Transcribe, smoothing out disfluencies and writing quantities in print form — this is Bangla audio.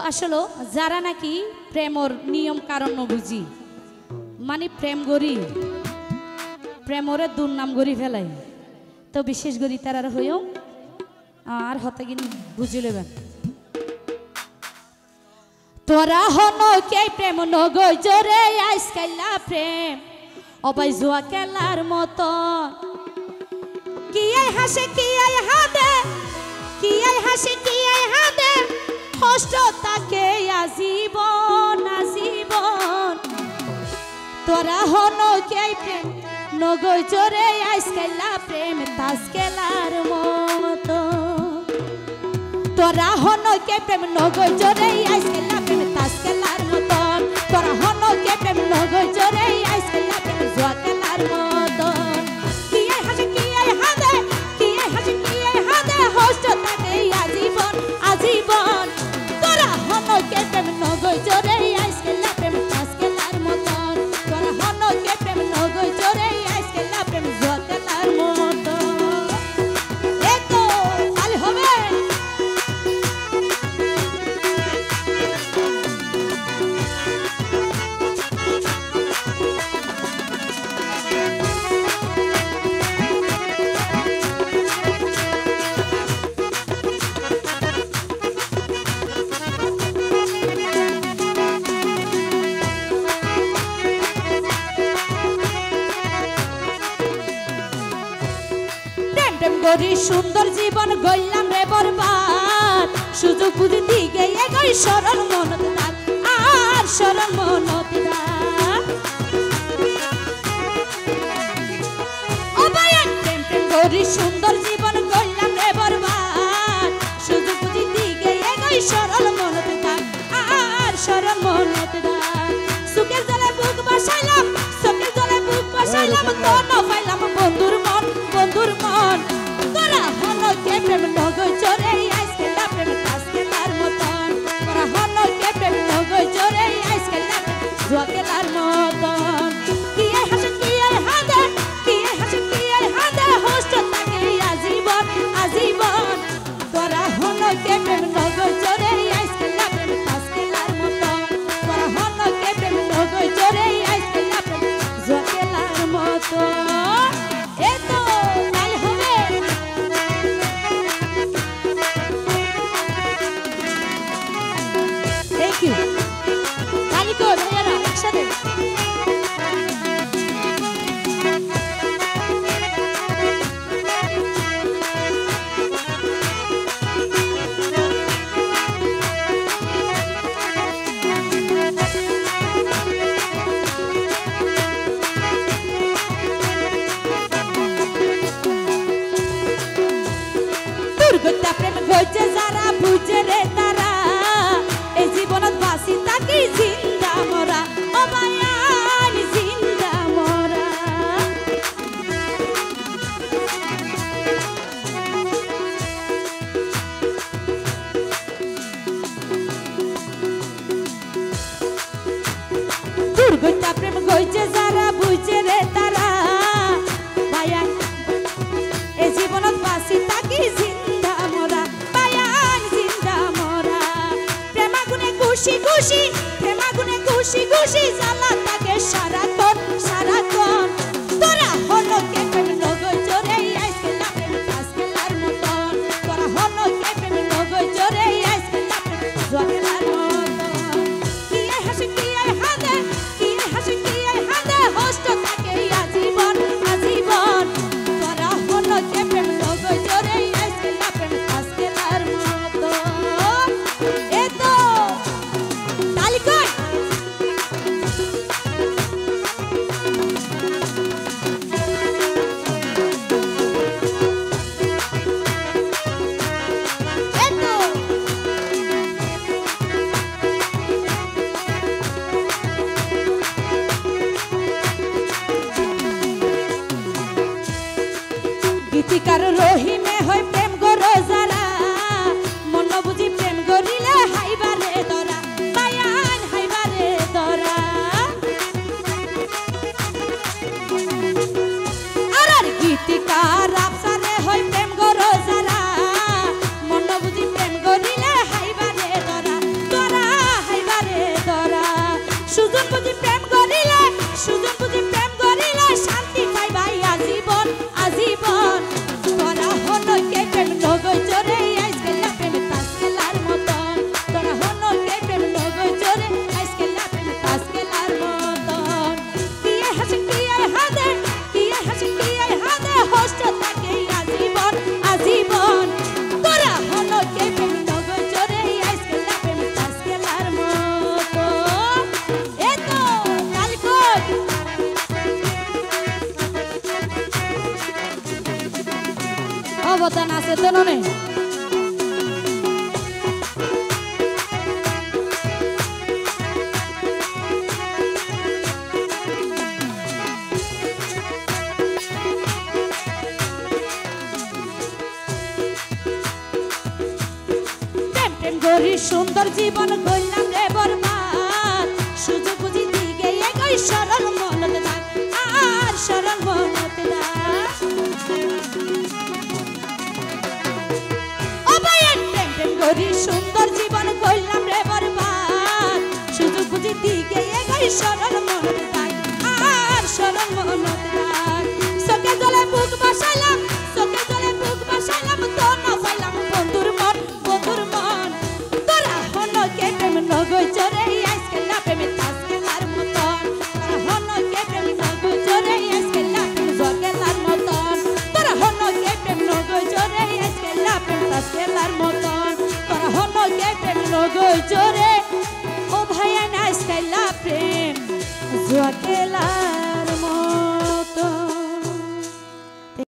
আসলে যারা নাকি প্রেমর নিয়ম কারণ বুঝি মানে প্রেম গড়ি প্রেমরে দুর্নাম গড়ি ফেলাই তো বিশেষ গড়ি তার হয়েও আর হতে গিয়ে বুঝে নেবেন তোরা হন কে প্রেম নগৈ জোরে আইসকাইলা প্রেম অবাই জুয়া খেলার মতো কি আই হাসে কি আই হাদে কি আই হাসে কি আই হাদে কষ্ট তাকে আজীবন আজীবন তোরা হন কে প্রেম নগৈ জোরে আইসকাইলা প্রেম তাস খেলার মতো তোরা হন কে প্রেম নগৈ জোরে আইসকাইলা প্রেম তাস খেলার মতন তোরা হন কে প্রেম নগৈ জোরে আইসকাইলা প্রেম জুয়া খেলার মতন কি আই হাসে কি আই হাদে কি আই হাসে কি আই হাদে কষ্ট তাকে আজীবন আজীবন তোরা হন কে প্রেম নগৈ জোরে আইসকাইলা প্রেম তাস খেলার মতন তোরা হন কে প্রেম নগৈ জোরে আইসকাইলা প্রেম জুয়া খেলার মতন এতো তাহলে হবে গরি সুন্দর জীবন গইলাম রে বরবাদ সুযোগ বুঝি দিকে এগোই সরল মনত দাগ আর সরল মনত দাগ ও ভাই প্রেম প্রেম গরি সুন্দর জীবন গইলাম রে বরবাদ সুযোগ বুঝি দিকে এগোই সরল মনত দাগ আর সরল মনত দাগ সুখের জলে বুক বাসাইলাম সুখের জলে বুক বাসাইলাম তো পাইলাম বন্ধুর মন বন্ধুর মন তোরা হন কে প্রেম নগৈ জোরে আইসকাইলা প্রেম তাস খেলার মতন তোরা হন কে প্রেম নগৈ জোরে আইসকাইলা জুয়া খেলার মতন কি আই হাসে কি আই হাদে কি আই হাসে কি আই হাদে হোস্ট তাকে আজীবন আজীবন তোরা হন কে প্রেম নগৈ জোরে আইসকাইলা প্রেম তাস খেলার মতন তোরা হন কে প্রেম নগৈ জোরে আইসকাইলা প্রেম জুয়া খেলার মতন এতো তাহলে হবে Thank you. Kali ko, ভাইয়ারা একসাথে দুর্গতা প্রেম গইছে যারা বুঝে রে তারা এই জীবনত বাসি তাকি জিন্দা মরা ও বায়ান জিন্দা মরা দুর্গতা প্রেম গইছে যারা বুঝে রে তারা বায়ান এই জীবনত বাসি তাকি জিন্দা মরা বায়ান জিন্দা মরা প্রেমাগুনে খুশি খুশি প্রেমাগুনে খুশি খুশি জ্বালা তাকে সারাক্ষণ সারাক্ষণ তোরা হন কে প্রেম নগৈ জোরে আইসকাইলা প্রেম তাস খেলার মতন তোরা হন কে প্রেম নগৈ জোরে আইসকাইলা প্রেম জুয়া খেলার মতন কি আই হাসে কি আই হাদে কি আই হাসে কি আই হাদে হোস্ট তাকে আজীবন আজীবন তোরা হন কে প্রেম নগৈ জোরে আইসকাইলা প্রেম তাস খেলার মতন এতো তালি কই গীতিকার রহিমে হয় প্রেম গরো যারা মন বুঝি প্রেম গরিলে হাইবারে দরা বায়ান হাইবারে দরা আর গীতিকার আপসারে হয় প্রেম গরো যারা মন বুঝি প্রেম গরিলে হাইবারে দরা দরা অবদান আছে তো ননে সুন্দর জীবন গইলাম রে বরবাদ সুযোগ বুঝি দিকে এগোই সরল মনত দাগ আর সরল মনত দাগ ও ভাই টেনশন করি সুন্দর জীবন গইলাম রে বরবাদ সুযোগ বুঝি দিকে এগোই সরল মনত দাগ আর সরল মনত দাগ চোখে জলে বুক বসাইলাম চোখে জলে বুক বসাইলাম তো না পাইলাম বন্ধুর মন নগৈ চরে আজকে লাপে মে তাসকে লার মতন তোরা হন কে প্রেম নগৈ চরে আজকে লাপে জগে লার মতন তোরা হন কে প্রেম নগৈ চরে আজকে লাপে তাসকে লার মতন তোরা হন কে প্রেম নগৈ চরে ও ভাই আজকে লাপে জগে